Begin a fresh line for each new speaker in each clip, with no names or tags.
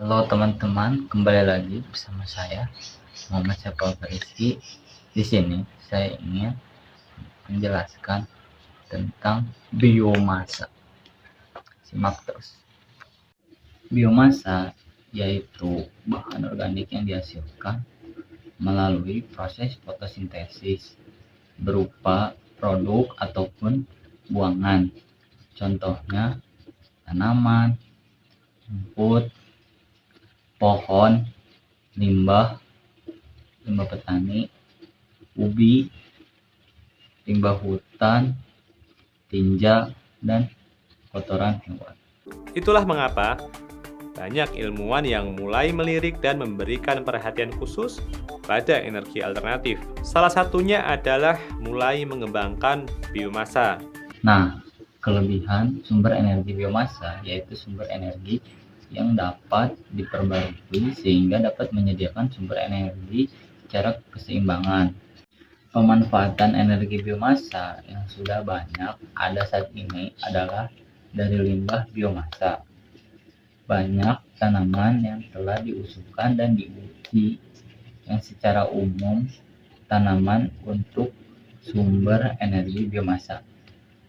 Halo teman-teman, kembali lagi bersama saya Muhammad Syafal Rizky. Di sini saya ingin menjelaskan tentang biomasa. Simak terus. Biomasa yaitu bahan organik yang dihasilkan melalui proses fotosintesis berupa produk ataupun buangan. Contohnya tanaman, rumput, pohon, limbah petani, ubi, limbah hutan, tinja, dan kotoran hewan.
Itulah mengapa banyak ilmuwan yang mulai melirik dan memberikan perhatian khusus pada energi alternatif. Salah satunya adalah mulai mengembangkan biomasa.
Nah, kelebihan sumber energi biomasa yaitu sumber energi yang dapat diperbarui sehingga dapat menyediakan sumber energi secara keseimbangan. Pemanfaatan energi biomasa yang sudah banyak ada saat ini adalah dari limbah biomasa. Banyak tanaman yang telah diusulkan dan diuji yang secara umum tanaman untuk sumber energi biomasa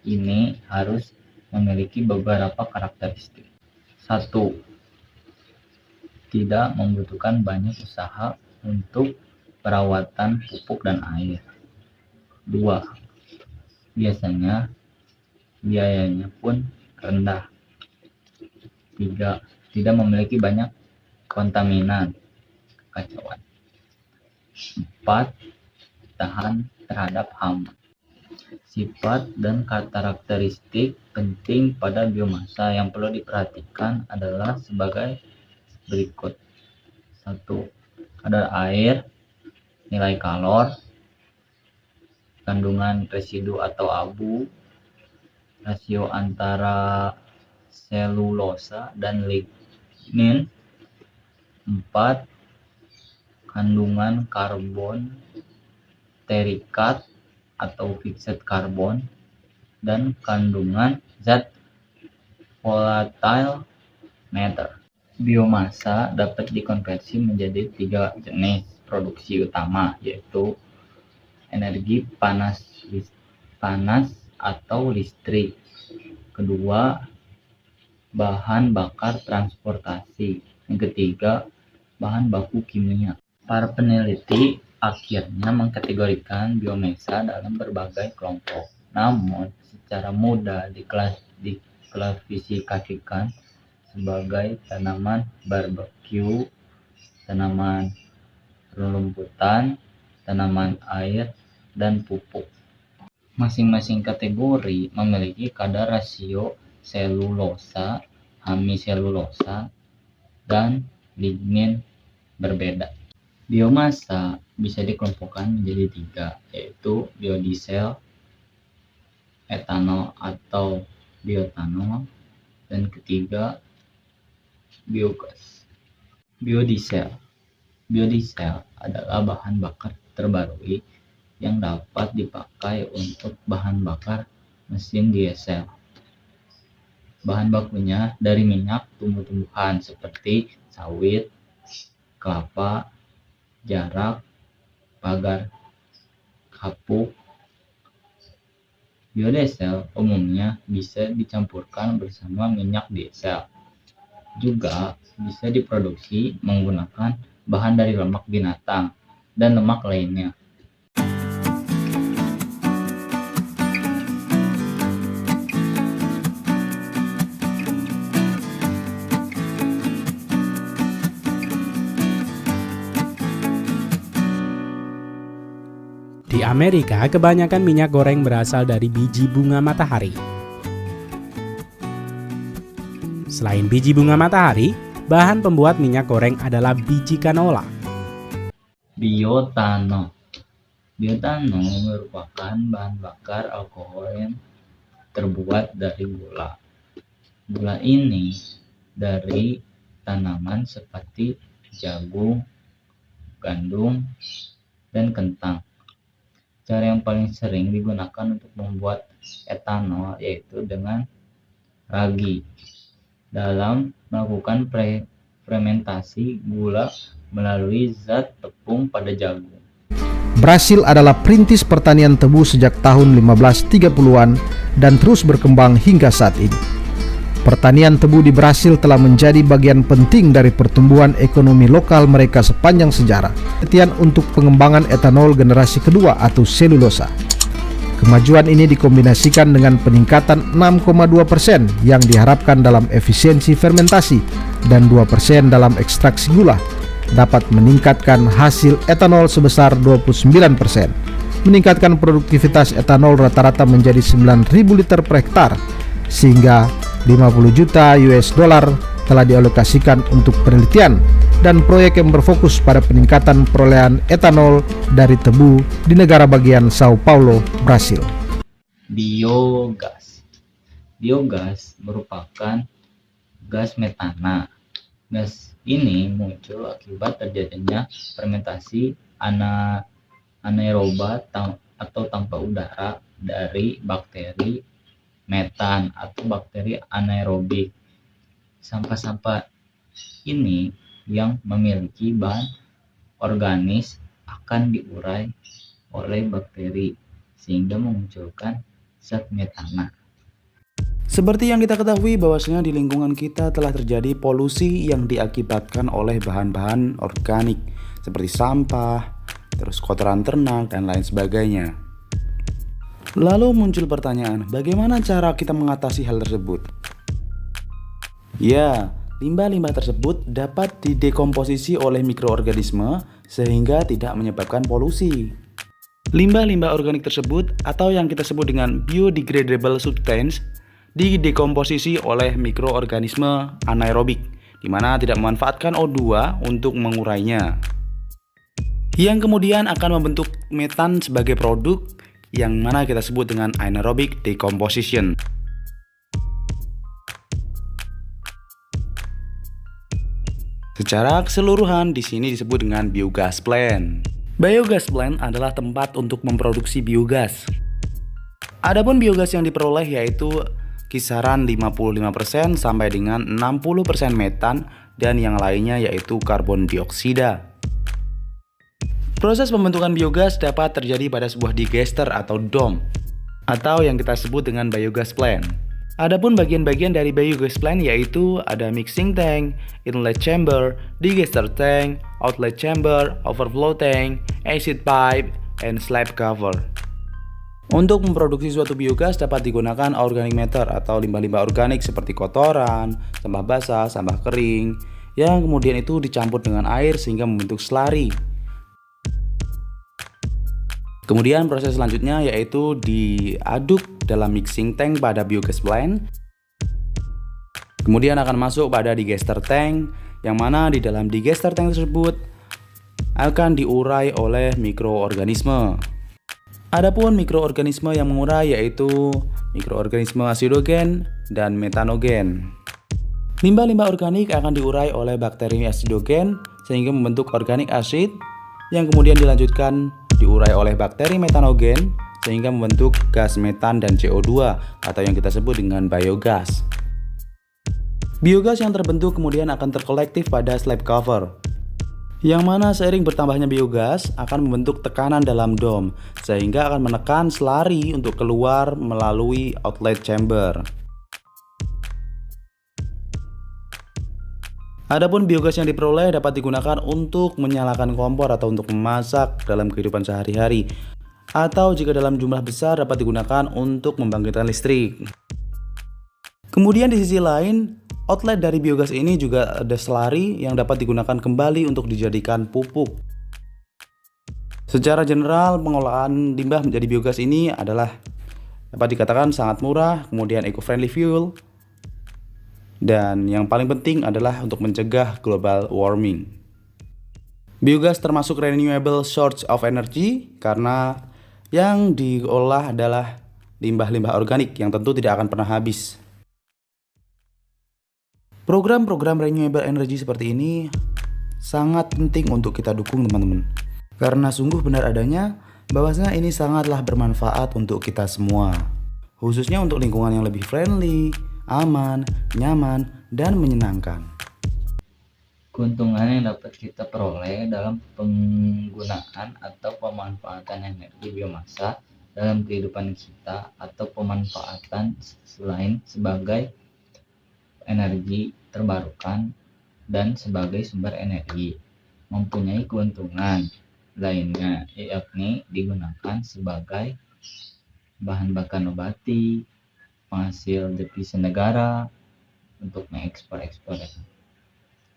ini harus memiliki beberapa karakteristik. 1. Tidak membutuhkan banyak usaha untuk perawatan pupuk dan air. 2. Biasanya biayanya pun rendah. 3. Tidak memiliki banyak kontaminan kekacauan. 4. Tahan terhadap hama. Sifat dan karakteristik penting pada biomasa yang perlu diperhatikan adalah sebagai berikut. 1. Kadar air, nilai kalor, kandungan residu atau abu, rasio antara selulosa dan lignin. 4. Kandungan karbon terikat atau fixed karbon dan kandungan zat volatile matter. Biomasa dapat dikonversi menjadi 3 jenis produksi utama, yaitu energi panas atau listrik. Kedua, bahan bakar transportasi. Yang ketiga, bahan baku kimia. Para peneliti akhirnya mengkategorikan biomasa dalam berbagai kelompok. Namun, secara mudah diklasifikasikan sebagai tanaman barbeque, tanaman rumputan, tanaman air, dan pupuk. Masing-masing kategori memiliki kadar rasio selulosa, hemiselulosa, dan lignin berbeda. Biomasa bisa dikelompokkan menjadi 3, yaitu biodiesel, etanol atau bioetanol, dan ketiga biogas. Biodiesel adalah bahan bakar terbarui yang dapat dipakai untuk bahan bakar mesin diesel. Bahan bakunya dari minyak tumbuh-tumbuhan seperti sawit, kelapa, jarak, pagar, kapuk. Biodiesel umumnya bisa dicampurkan bersama minyak diesel. Juga bisa diproduksi menggunakan bahan dari lemak binatang dan lemak lainnya.
Di Amerika, kebanyakan minyak goreng berasal dari biji bunga matahari. Selain biji bunga matahari, bahan pembuat minyak goreng adalah biji canola.
Bioetanol merupakan bahan bakar alkohol yang terbuat dari gula. Gula ini dari tanaman seperti jagung, gandum, dan kentang. Cara yang paling sering digunakan untuk membuat etanol yaitu dengan ragi. Dalam melakukan fermentasi gula melalui zat tepung pada jagung.
Brasil adalah perintis pertanian tebu sejak tahun 1530-an dan terus berkembang hingga saat ini. Pertanian tebu di Brasil telah menjadi bagian penting dari pertumbuhan ekonomi lokal mereka sepanjang sejarah. Penelitian untuk pengembangan etanol generasi kedua atau selulosa. Kemajuan ini dikombinasikan dengan peningkatan 6,2% yang diharapkan dalam efisiensi fermentasi dan 2% dalam ekstraksi gula dapat meningkatkan hasil etanol sebesar 29%, meningkatkan produktivitas etanol rata-rata menjadi 9.000 liter per hektar, sehingga 50 juta US dollar telah dialokasikan untuk penelitian dan proyek yang berfokus pada peningkatan perolehan etanol dari tebu di negara bagian Sao Paulo, Brasil.
Biogas. Biogas merupakan gas metana. Gas ini muncul akibat terjadinya fermentasi anaeroba atau tanpa udara dari bakteri metan atau bakteri anaerobik. Sampah-sampah ini yang memiliki bahan organis akan diurai oleh bakteri sehingga memunculkan zat metana.
Seperti yang kita ketahui bahwasanya di lingkungan kita telah terjadi polusi yang diakibatkan oleh bahan-bahan organik seperti sampah, terus kotoran ternak dan lain sebagainya. Lalu muncul pertanyaan, bagaimana cara kita mengatasi hal tersebut? Ya, limbah-limbah tersebut dapat didekomposisi oleh mikroorganisme sehingga tidak menyebabkan polusi. Limbah-limbah organik tersebut atau yang kita sebut dengan biodegradable substance didekomposisi oleh mikroorganisme anaerobik, di mana tidak memanfaatkan O2 untuk mengurainya, yang kemudian akan membentuk metan sebagai produk yang mana kita sebut dengan anaerobic decomposition. Secara keseluruhan di sini disebut dengan biogas plant. Biogas plant adalah tempat untuk memproduksi biogas. Adapun biogas yang diperoleh yaitu kisaran 55% sampai dengan 60% metan dan yang lainnya yaitu karbon dioksida. Proses pembentukan biogas dapat terjadi pada sebuah digester atau dom atau yang kita sebut dengan biogas plant. Adapun bagian-bagian dari biogas plant yaitu ada mixing tank, inlet chamber, digester tank, outlet chamber, overflow tank, acid pipe, and slab cover. Untuk memproduksi suatu biogas dapat digunakan organic matter atau limbah-limbah organik seperti kotoran, sampah basah, sampah kering, yang kemudian itu dicampur dengan air sehingga membentuk slurry. Kemudian proses selanjutnya yaitu diaduk dalam mixing tank pada biogas plant. Kemudian akan masuk pada digester tank, yang mana di dalam digester tank tersebut akan diurai oleh mikroorganisme. Adapun mikroorganisme yang mengurai yaitu mikroorganisme asidogen dan metanogen. Limbah-limbah organik akan diurai oleh bakteri asidogen sehingga membentuk organic acid yang kemudian dilanjutkan diurai oleh bakteri metanogen sehingga membentuk gas metan dan CO2 atau yang kita sebut dengan biogas. Biogas yang terbentuk kemudian akan terkolektif pada slab cover, yang mana seiring bertambahnya biogas akan membentuk tekanan dalam dom sehingga akan menekan slurry untuk keluar melalui outlet chamber. Adapun biogas yang diperoleh dapat digunakan untuk menyalakan kompor atau untuk memasak dalam kehidupan sehari-hari, atau jika dalam jumlah besar dapat digunakan untuk membangkitkan listrik. Kemudian di sisi lain, outlet dari biogas ini juga ada slurry yang dapat digunakan kembali untuk dijadikan pupuk. Secara general, pengolahan limbah menjadi biogas ini adalah dapat dikatakan sangat murah, kemudian eco-friendly fuel, dan yang paling penting adalah untuk mencegah global warming. Biogas termasuk renewable source of energy karena yang diolah adalah limbah-limbah organik yang tentu tidak akan pernah habis. Program-program renewable energy seperti ini sangat penting untuk kita dukung teman-teman, karena sungguh benar adanya bahwasanya ini sangatlah bermanfaat untuk kita semua, khususnya untuk lingkungan yang lebih friendly, aman, nyaman, dan menyenangkan.
Keuntungan yang dapat kita peroleh dalam penggunaan atau pemanfaatan energi biomasa dalam kehidupan kita, atau pemanfaatan selain sebagai energi terbarukan dan sebagai sumber energi, mempunyai keuntungan lainnya, yakni digunakan sebagai bahan bakar nabati, penghasil devisa negara untuk mengekspor,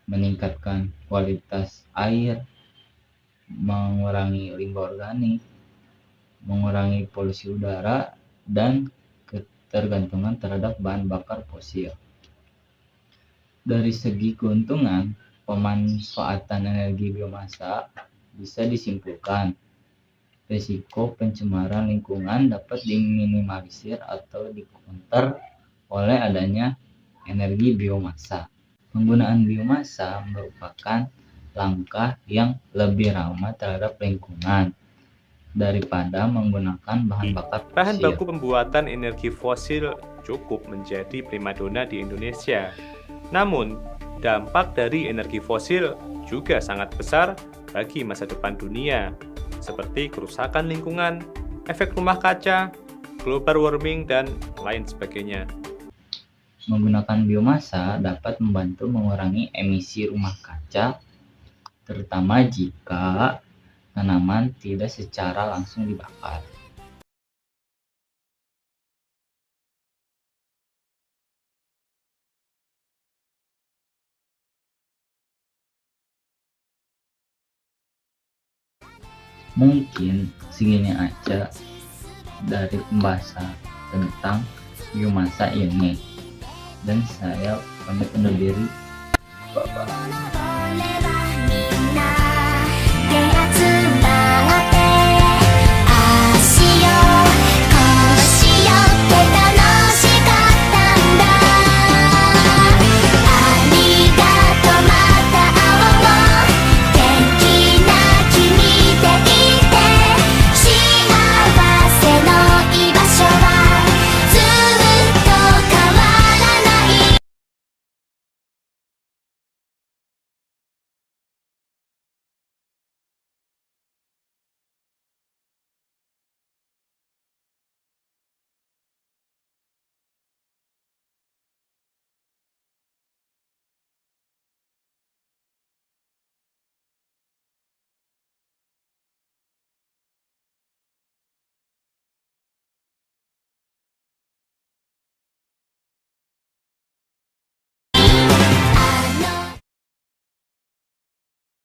meningkatkan kualitas air, mengurangi limbah organik, mengurangi polusi udara, dan ketergantungan terhadap bahan bakar fosil. Dari segi keuntungan, pemanfaatan energi biomasa bisa disimpulkan risiko pencemaran lingkungan dapat diminimalisir atau dikonter oleh adanya energi biomasa. Penggunaan biomasa merupakan langkah yang lebih ramah terhadap lingkungan daripada menggunakan bahan bakar fosil.
Bahan baku pembuatan energi fosil cukup menjadi primadona di Indonesia. Namun, dampak dari energi fosil juga sangat besar bagi masa depan dunia, seperti kerusakan lingkungan, efek rumah kaca, global warming, dan lain sebagainya.
Menggunakan biomasa dapat membantu mengurangi emisi rumah kaca, terutama jika tanaman tidak secara langsung dibakar. Mungkin segini aja dari pembahasan tentang biomasa ini, dan saya pamit undur diri. Bye-bye.